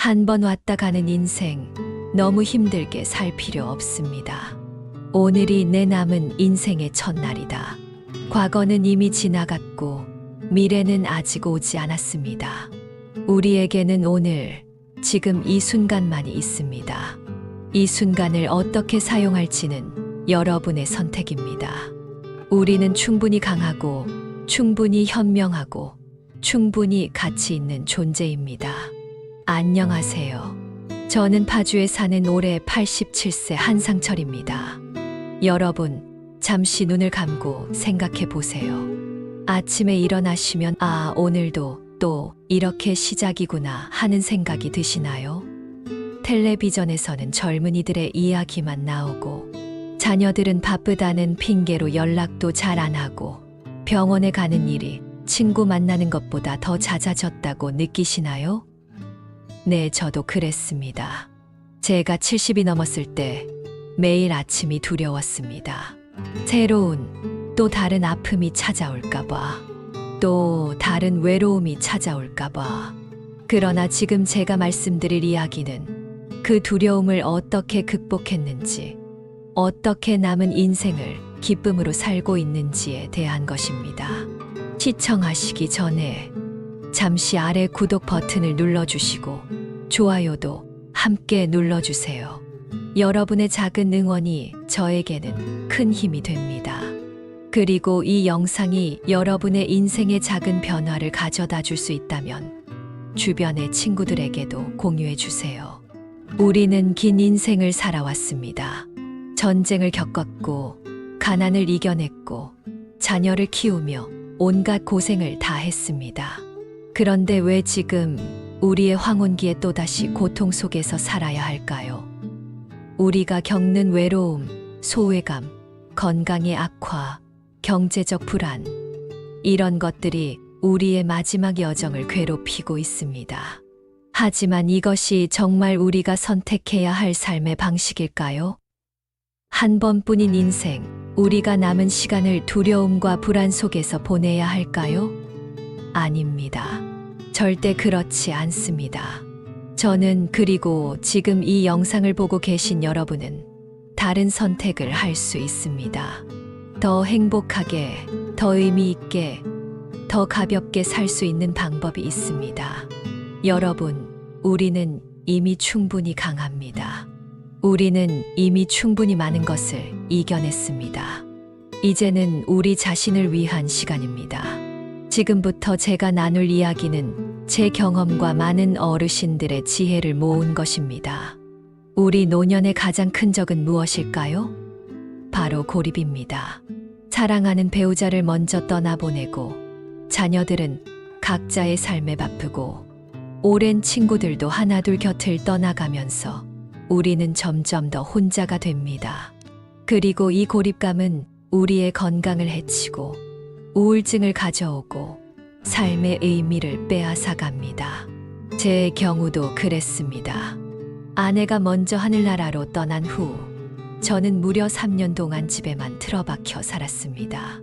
한 번 왔다 가는 인생 너무 힘들게 살 필요 없습니다. 오늘이 내 남은 인생의 첫날이다. 과거는 이미 지나갔고 미래는 아직 오지 않았습니다. 우리에게는 오늘, 지금 이 순간만이 있습니다. 이 순간을 어떻게 사용할지는 여러분의 선택입니다. 우리는 충분히 강하고, 충분히 현명하고, 충분히 가치 있는 존재입니다. 안녕하세요. 저는 파주에 사는 올해 87세 한상철입니다. 여러분, 잠시 눈을 감고 생각해 보세요. 아침에 일어나시면 오늘도 또 이렇게 시작이구나 하는 생각이 드시나요? 텔레비전에서는 젊은이들의 이야기만 나오고 자녀들은 바쁘다는 핑계로 연락도 잘 안 하고 병원에 가는 일이 친구 만나는 것보다 더 잦아졌다고 느끼시나요? 네, 저도 그랬습니다. 제가 70이 넘었을 때 매일 아침이 두려웠습니다. 새로운, 또 다른 아픔이 찾아올까봐, 또 다른 외로움이 찾아올까봐. 그러나 지금 제가 말씀드릴 이야기는 그 두려움을 어떻게 극복했는지, 어떻게 남은 인생을 기쁨으로 살고 있는지에 대한 것입니다. 시청하시기 전에 잠시 아래 구독 버튼을 눌러주시고 좋아요도 함께 눌러주세요. 여러분의 작은 응원이 저에게는 큰 힘이 됩니다. 그리고 이 영상이 여러분의 인생의 작은 변화를 가져다 줄 수 있다면 주변의 친구들에게도 공유해 주세요. 우리는 긴 인생을 살아왔습니다. 전쟁을 겪었고, 가난을 이겨냈고, 자녀를 키우며 온갖 고생을 다 했습니다. 그런데 왜 지금 우리의 황혼기에 또다시 고통 속에서 살아야 할까요? 우리가 겪는 외로움, 소외감, 건강의 악화, 경제적 불안, 이런 것들이 우리의 마지막 여정을 괴롭히고 있습니다. 하지만 이것이 정말 우리가 선택해야 할 삶의 방식일까요? 한 번뿐인 인생, 우리가 남은 시간을 두려움과 불안 속에서 보내야 할까요? 아닙니다. 절대 그렇지 않습니다. 저는, 그리고 지금 이 영상을 보고 계신 여러분은 다른 선택을 할 수 있습니다. 더 행복하게, 더 의미 있게, 더 가볍게 살 수 있는 방법이 있습니다. 여러분, 우리는 이미 충분히 강합니다. 우리는 이미 충분히 많은 것을 이겨냈습니다. 이제는 우리 자신을 위한 시간입니다. 지금부터 제가 나눌 이야기는 제 경험과 많은 어르신들의 지혜를 모은 것입니다. 우리 노년의 가장 큰 적은 무엇일까요? 바로 고립입니다. 사랑하는 배우자를 먼저 떠나보내고, 자녀들은 각자의 삶에 바쁘고, 오랜 친구들도 하나둘 곁을 떠나가면서 우리는 점점 더 혼자가 됩니다. 그리고 이 고립감은 우리의 건강을 해치고 우울증을 가져오고 삶의 의미를 빼앗아 갑니다. 제 경우도 그랬습니다. 아내가 먼저 하늘나라로 떠난 후 저는 무려 3년 동안 집에만 틀어박혀 살았습니다.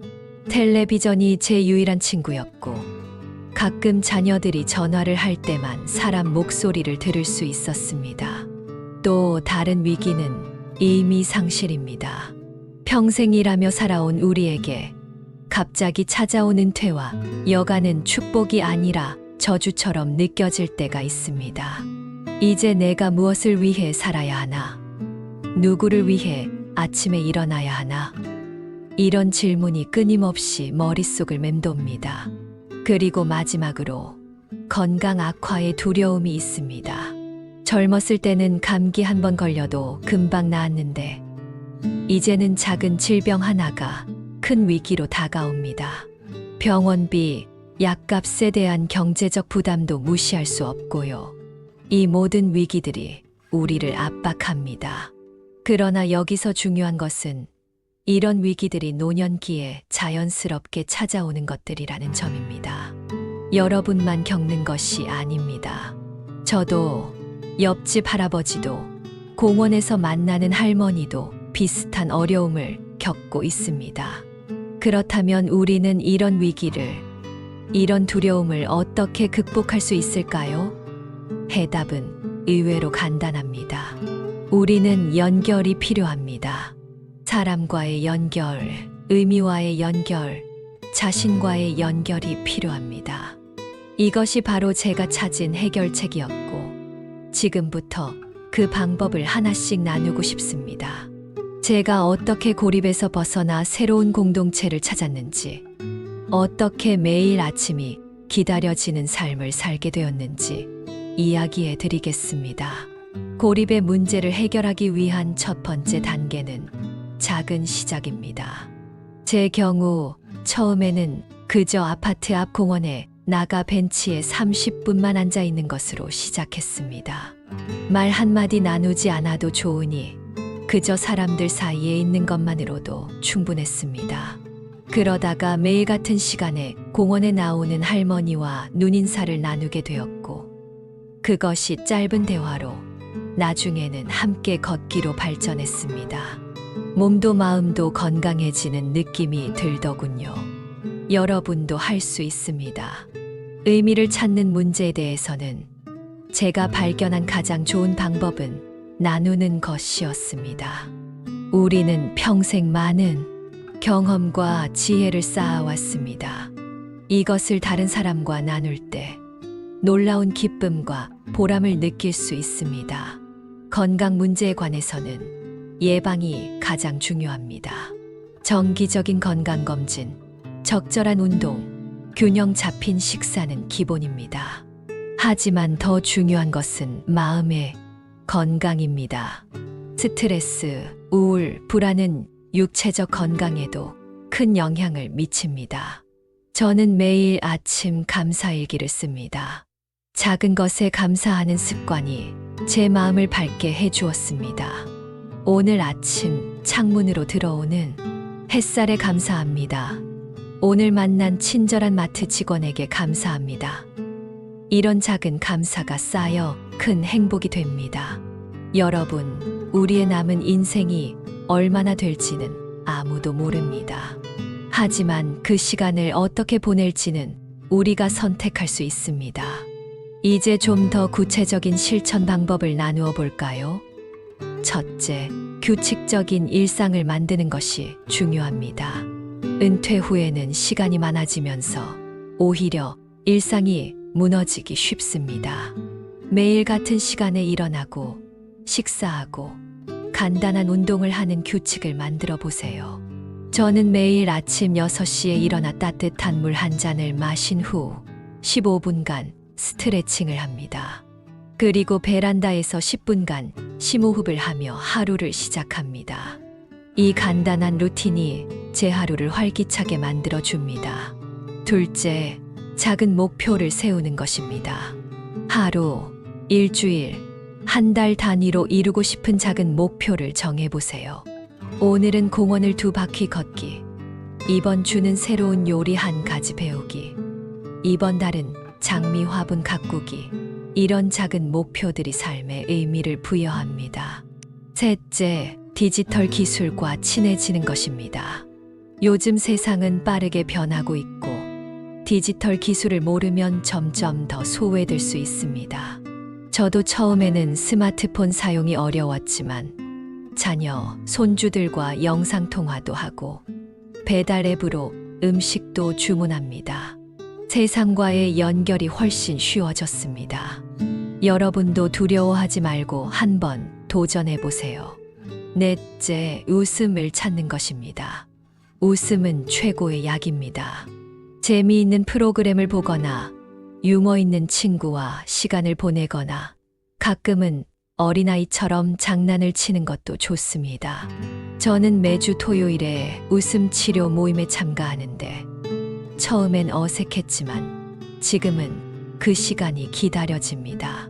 텔레비전이 제 유일한 친구였고, 가끔 자녀들이 전화를 할 때만 사람 목소리를 들을 수 있었습니다. 또 다른 위기는 의미 상실입니다. 평생 일하며 살아온 우리에게 갑자기 찾아온 은퇴와 여가는 축복이 아니라 저주처럼 느껴질 때가 있습니다. 이제 내가 무엇을 위해 살아야 하나? 누구를 위해 아침에 일어나야 하나? 이런 질문이 끊임없이 머릿속을 맴돕니다. 그리고 마지막으로 건강 악화의 두려움이 있습니다. 젊었을 때는 감기 한 번 걸려도 금방 나았는데 이제는 작은 질병 하나가 큰 위기로 다가옵니다. 병원비, 약값에 대한 경제적 부담도 무시할 수 없고요. 이 모든 위기들이 우리를 압박합니다. 그러나 여기서 중요한 것은 이런 위기들이 노년기에 자연스럽게 찾아오는 것들이라는 점입니다. 여러분만 겪는 것이 아닙니다. 저도, 옆집 할아버지도, 공원에서 만나는 할머니도 비슷한 어려움을 겪고 있습니다. 그렇다면 우리는 이런 위기를, 이런 두려움을 어떻게 극복할 수 있을까요? 해답은 의외로 간단합니다. 우리는 연결이 필요합니다. 사람과의 연결, 의미와의 연결, 자신과의 연결이 필요합니다. 이것이 바로 제가 찾은 해결책이었고, 지금부터 그 방법을 하나씩 나누고 싶습니다. 제가 어떻게 고립에서 벗어나 새로운 공동체를 찾았는지, 어떻게 매일 아침이 기다려지는 삶을 살게 되었는지 이야기해 드리겠습니다. 고립의 문제를 해결하기 위한 첫 번째 단계는 작은 시작입니다. 제 경우 처음에는 그저 아파트 앞 공원에 나가 벤치에 30분만 앉아 있는 것으로 시작했습니다. 말 한마디 나누지 않아도 좋으니 그저 사람들 사이에 있는 것만으로도 충분했습니다. 그러다가 매일 같은 시간에 공원에 나오는 할머니와 눈인사를 나누게 되었고, 그것이 짧은 대화로 나중에는 함께 걷기로 발전했습니다. 몸도 마음도 건강해지는 느낌이 들더군요. 여러분도 할 수 있습니다. 의미를 찾는 문제에 대해서는 제가 발견한 가장 좋은 방법은 나누는 것이었습니다. 우리는 평생 많은 경험과 지혜를 쌓아왔습니다. 이것을 다른 사람과 나눌 때 놀라운 기쁨과 보람을 느낄 수 있습니다. 건강 문제에 관해서는 예방이 가장 중요합니다. 정기적인 건강검진, 적절한 운동, 균형 잡힌 식사는 기본입니다. 하지만 더 중요한 것은 마음의 건강입니다. 스트레스, 우울, 불안은 육체적 건강에도 큰 영향을 미칩니다. 저는 매일 아침 감사일기를 씁니다. 작은 것에 감사하는 습관이 제 마음을 밝게 해주었습니다. 오늘 아침 창문으로 들어오는 햇살에 감사합니다. 오늘 만난 친절한 마트 직원에게 감사합니다. 이런 작은 감사가 쌓여 큰 행복이 됩니다. 여러분, 우리의 남은 인생이 얼마나 될지는 아무도 모릅니다. 하지만 그 시간을 어떻게 보낼지는 우리가 선택할 수 있습니다. 이제 좀 더 구체적인 실천 방법을 나누어 볼까요? 첫째, 규칙적인 일상을 만드는 것이 중요합니다. 은퇴 후에는 시간이 많아지면서 오히려 일상이 무너지기 쉽습니다. 매일 같은 시간에 일어나고 식사하고 간단한 운동을 하는 규칙을 만들어 보세요. 저는 매일 아침 6시에 일어나 따뜻한 물 한 잔을 마신 후 15분간 스트레칭을 합니다. 그리고 베란다에서 10분간 심호흡을 하며 하루를 시작합니다. 이 간단한 루틴이 제 하루를 활기차게 만들어 줍니다. 둘째, 작은 목표를 세우는 것입니다. 하루, 일주일, 한 달 단위로 이루고 싶은 작은 목표를 정해보세요. 오늘은 공원을 2바퀴 걷기, 이번 주는 새로운 요리 한 가지 배우기, 이번 달은 장미 화분 가꾸기. 이런 작은 목표들이 삶에 의미를 부여합니다. 셋째, 디지털 기술과 친해지는 것입니다. 요즘 세상은 빠르게 변하고 있고 디지털 기술을 모르면 점점 더 소외될 수 있습니다. 저도 처음에는 스마트폰 사용이 어려웠지만 자녀, 손주들과 영상통화도 하고 배달 앱으로 음식도 주문합니다. 세상과의 연결이 훨씬 쉬워졌습니다. 여러분도 두려워하지 말고 한번 도전해 보세요. 넷째, 웃음을 찾는 것입니다. 웃음은 최고의 약입니다. 재미있는 프로그램을 보거나 유머 있는 친구와 시간을 보내거나 가끔은 어린아이처럼 장난을 치는 것도 좋습니다. 저는 매주 토요일에 웃음 치료 모임에 참가하는데 처음엔 어색했지만 지금은 그 시간이 기다려집니다.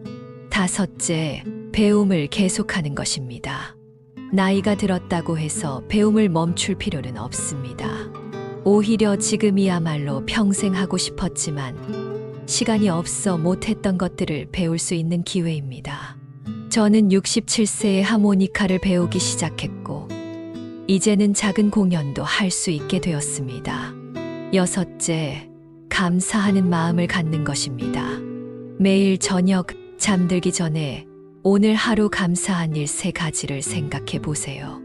다섯째, 배움을 계속하는 것입니다. 나이가 들었다고 해서 배움을 멈출 필요는 없습니다. 오히려 지금이야말로 평생 하고 싶었지만 시간이 없어 못했던 것들을 배울 수 있는 기회입니다. 저는 67세에 하모니카를 배우기 시작했고 이제는 작은 공연도 할 수 있게 되었습니다. 여섯째, 감사하는 마음을 갖는 것입니다. 매일 저녁 잠들기 전에 오늘 하루 감사한 일 3가지를 생각해 보세요.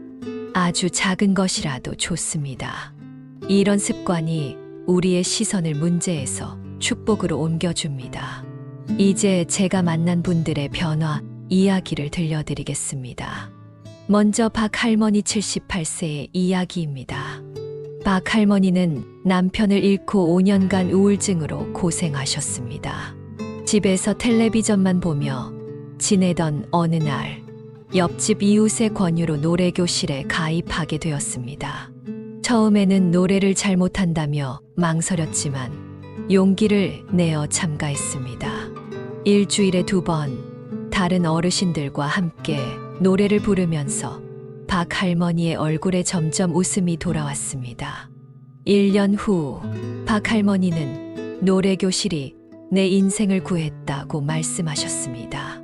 아주 작은 것이라도 좋습니다. 이런 습관이 우리의 시선을 문제에서 축복으로 옮겨줍니다. 이제 제가 만난 분들의 변화 이야기를 들려드리겠습니다. 먼저 박 할머니 78세의 이야기입니다. 박 할머니는 남편을 잃고 5년간 우울증으로 고생하셨습니다. 집에서 텔레비전만 보며 지내던 어느 날 옆집 이웃의 권유로 노래교실에 가입하게 되었습니다. 처음에는 노래를 잘 못한다며 망설였지만 용기를 내어 참가했습니다. 일주일에 2번 다른 어르신들과 함께 노래를 부르면서 박 할머니의 얼굴에 점점 웃음이 돌아왔습니다. 1년 후 박 할머니는 노래교실이 내 인생을 구했다고 말씀하셨습니다.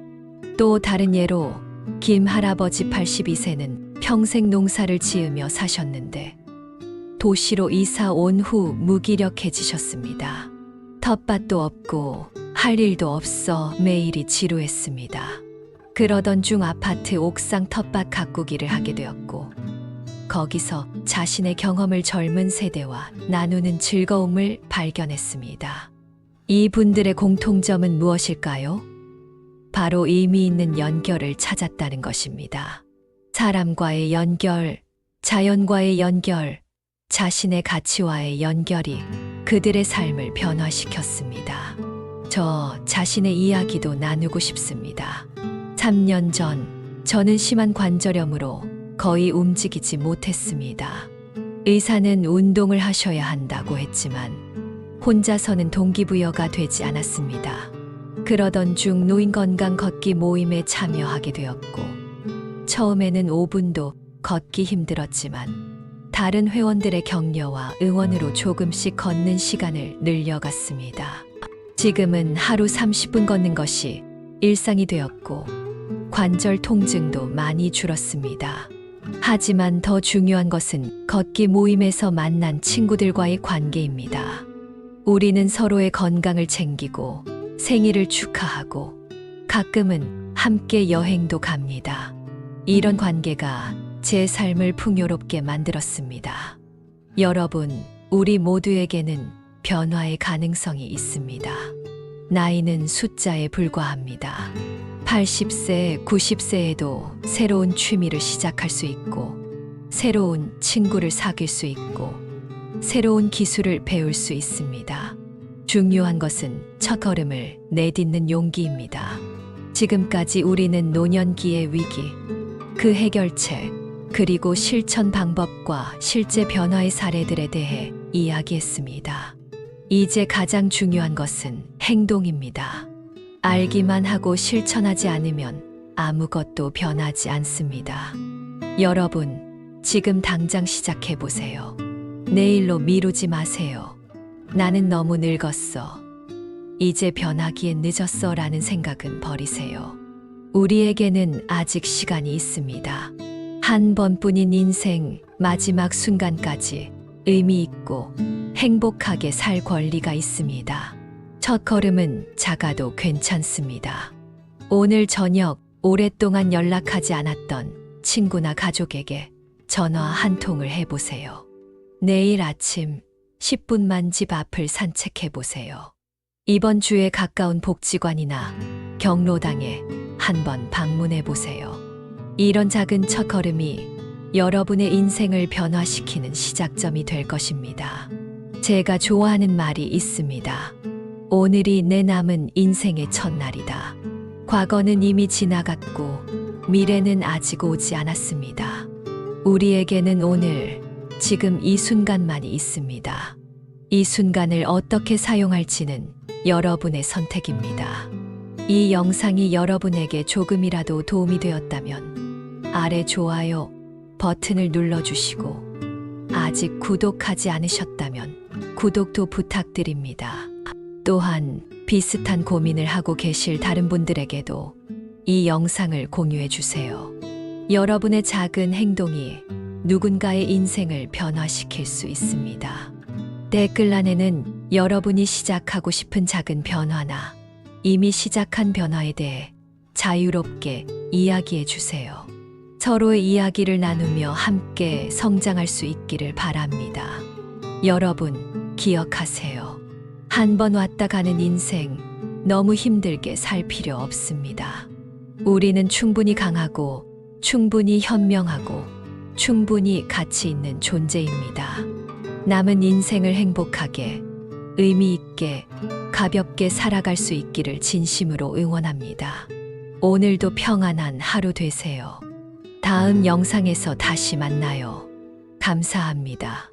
또 다른 예로 김 할아버지 82세는 평생 농사를 지으며 사셨는데 도시로 이사 온 후 무기력해지셨습니다. 텃밭도 없고 할 일도 없어 매일이 지루했습니다. 그러던 중 아파트 옥상 텃밭 가꾸기를 하게 되었고 거기서 자신의 경험을 젊은 세대와 나누는 즐거움을 발견했습니다. 이분들의 공통점은 무엇일까요? 바로 의미 있는 연결을 찾았다는 것입니다. 사람과의 연결, 자연과의 연결, 자신의 가치와의 연결이 그들의 삶을 변화시켰습니다. 저 자신의 이야기도 나누고 싶습니다. 3년 전 저는 심한 관절염으로 거의 움직이지 못했습니다. 의사는 운동을 하셔야 한다고 했지만 혼자서는 동기부여가 되지 않았습니다. 그러던 중 노인건강 걷기 모임에 참여하게 되었고 처음에는 5분도 걷기 힘들었지만 다른 회원들의 격려와 응원으로 조금씩 걷는 시간을 늘려갔습니다. 지금은 하루 30분 걷는 것이 일상이 되었고 관절 통증도 많이 줄었습니다. 하지만 더 중요한 것은 걷기 모임에서 만난 친구들과의 관계입니다. 우리는 서로의 건강을 챙기고 생일을 축하하고 가끔은 함께 여행도 갑니다. 이런 관계가 제 삶을 풍요롭게 만들었습니다. 여러분, 우리 모두에게는 변화의 가능성이 있습니다. 나이는 숫자에 불과합니다. 80세, 90세에도 새로운 취미를 시작할 수 있고, 새로운 친구를 사귈 수 있고, 새로운 기술을 배울 수 있습니다. 중요한 것은 첫걸음을 내딛는 용기입니다. 지금까지 우리는 노년기의 위기, 그 해결책, 그리고 실천 방법과 실제 변화의 사례들에 대해 이야기했습니다. 이제 가장 중요한 것은 행동입니다. 알기만 하고 실천하지 않으면 아무것도 변하지 않습니다. 여러분, 지금 당장 시작해보세요. 내일로 미루지 마세요. 나는 너무 늙었어. 이제 변하기엔 늦었어 라는 생각은 버리세요. 우리에게는 아직 시간이 있습니다. 한 번뿐인 인생 마지막 순간까지 의미 있고 행복하게 살 권리가 있습니다. 첫 걸음은 작아도 괜찮습니다. 오늘 저녁 오랫동안 연락하지 않았던 친구나 가족에게 전화 한 통을 해보세요. 내일 아침 10분만 집 앞을 산책해보세요. 이번 주에 가까운 복지관이나 경로당에 한번 방문해보세요. 이런 작은 첫걸음이 여러분의 인생을 변화시키는 시작점이 될 것입니다. 제가 좋아하는 말이 있습니다. 오늘이 내 남은 인생의 첫날이다. 과거는 이미 지나갔고 미래는 아직 오지 않았습니다. 우리에게는 오늘, 지금 이 순간만이 있습니다. 이 순간을 어떻게 사용할지는 여러분의 선택입니다. 이 영상이 여러분에게 조금이라도 도움이 되었다면 아래 좋아요 버튼을 눌러주시고 아직 구독하지 않으셨다면 구독도 부탁드립니다. 또한 비슷한 고민을 하고 계실 다른 분들에게도 이 영상을 공유해 주세요. 여러분의 작은 행동이 누군가의 인생을 변화시킬 수 있습니다. 댓글란에는 여러분이 시작하고 싶은 작은 변화나 이미 시작한 변화에 대해 자유롭게 이야기해 주세요. 서로의 이야기를 나누며 함께 성장할 수 있기를 바랍니다. 여러분, 기억하세요. 한 번 왔다 가는 인생 너무 힘들게 살 필요 없습니다. 우리는 충분히 강하고, 충분히 현명하고, 충분히 가치 있는 존재입니다. 남은 인생을 행복하게, 의미 있게, 가볍게 살아갈 수 있기를 진심으로 응원합니다. 오늘도 평안한 하루 되세요. 다음 영상에서 다시 만나요. 감사합니다.